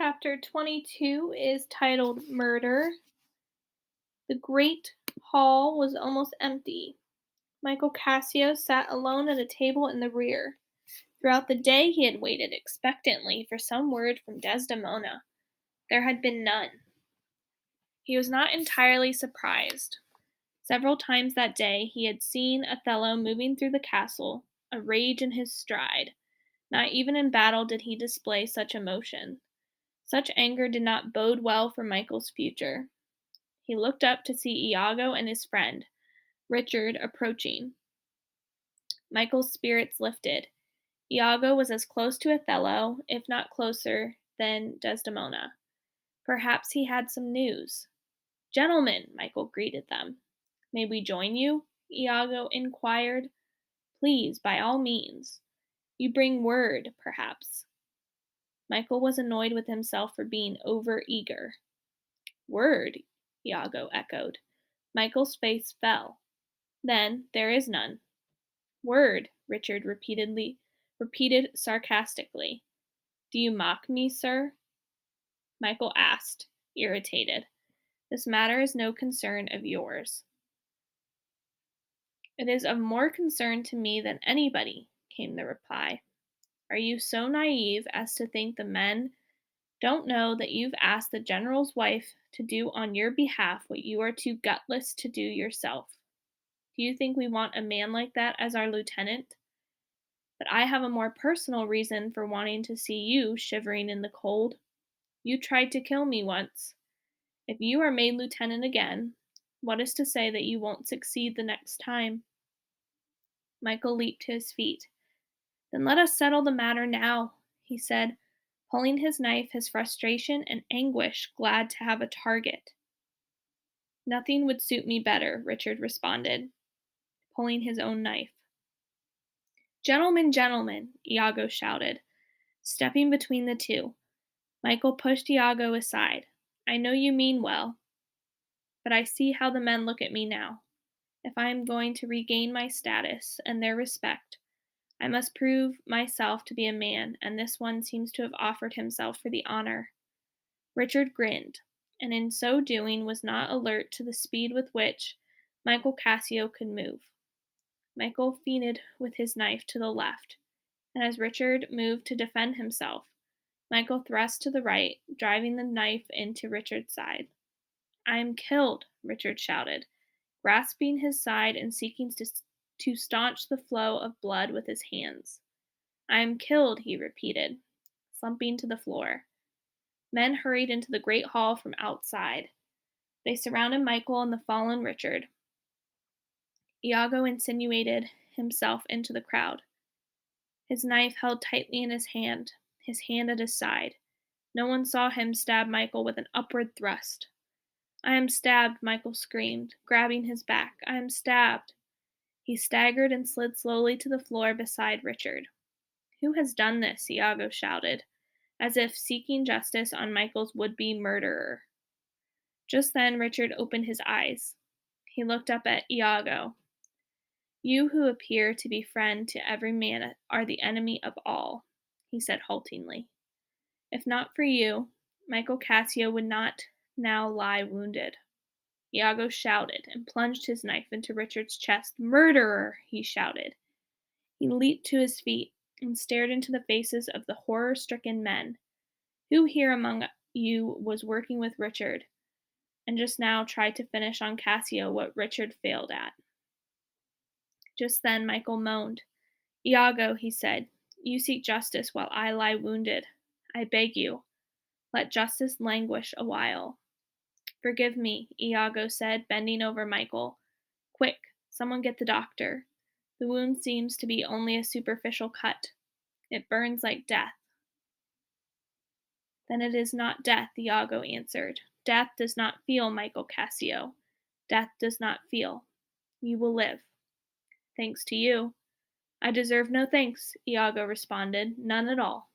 Chapter 22 is titled Murder. The great hall was almost empty. Michael Cassio sat alone at a table in the rear. Throughout the day he had waited expectantly for some word from Desdemona. There had been none. He was not entirely surprised. Several times that day he had seen Othello moving through the castle, a rage in his stride. Not even in battle did he display such emotion. Such anger did not bode well for Michael's future. He looked up to see Iago and his friend, Richard, approaching. Michael's spirits lifted. Iago was as close to Othello, if not closer, than Desdemona. Perhaps he had some news. Gentlemen, Michael greeted them. May we join you? Iago inquired. Please, by all means. You bring word, perhaps. Michael was annoyed with himself for being over-eager. Word, Iago echoed. Michael's face fell. Then, there is none. Word, Richard repeated sarcastically. Do you mock me, sir? Michael asked, irritated. This matter is no concern of yours. It is of more concern to me than anybody, came the reply. Are you so naive as to think the men don't know that you've asked the general's wife to do on your behalf what you are too gutless to do yourself? Do you think we want a man like that as our lieutenant? But I have a more personal reason for wanting to see you shivering in the cold. You tried to kill me once. If you are made lieutenant again, what is to say that you won't succeed the next time? Michael leaped to his feet. Then let us settle the matter now, he said, pulling his knife, his frustration and anguish glad to have a target. Nothing would suit me better, Richard responded, pulling his own knife. Gentlemen, gentlemen, Iago shouted, stepping between the two. Michael pushed Iago aside. I know you mean well, but I see how the men look at me now. If I am going to regain my status and their respect, I must prove myself to be a man, and this one seems to have offered himself for the honor. Richard grinned, and in so doing was not alert to the speed with which Michael Cassio could move. Michael feinted with his knife to the left, and as Richard moved to defend himself, Michael thrust to the right, driving the knife into Richard's side. I am killed, Richard shouted, grasping his side and seeking to staunch the flow of blood with his hands. I am killed, he repeated, slumping to the floor. Men hurried into the great hall from outside. They surrounded Michael and the fallen Richard. Iago insinuated himself into the crowd, his knife held tightly in his hand at his side. No one saw him stab Michael with an upward thrust. I am stabbed, Michael screamed, grabbing his back. I am stabbed. He staggered and slid slowly to the floor beside Richard. Who has done this? Iago shouted, as if seeking justice on Michael's would-be murderer. Just then Richard opened his eyes. He looked up at Iago. You who appear to be friend to every man are the enemy of all, he said haltingly. If not for you, Michael Cassio would not now lie wounded. Iago shouted and plunged his knife into Richard's chest. Murderer! He shouted. He leaped to his feet and stared into the faces of the horror-stricken men. Who here among you was working with Richard and just now tried to finish on Cassio what Richard failed at? Just then Michael moaned. Iago, he said, you seek justice while I lie wounded. I beg you, let justice languish a while. Forgive me, Iago said, bending over Michael. Quick, someone get the doctor. The wound seems to be only a superficial cut. It burns like death. Then it is not death, Iago answered. Death does not feel, Michael Cassio. Death does not feel. You will live. Thanks to you. I deserve no thanks, Iago responded. None at all.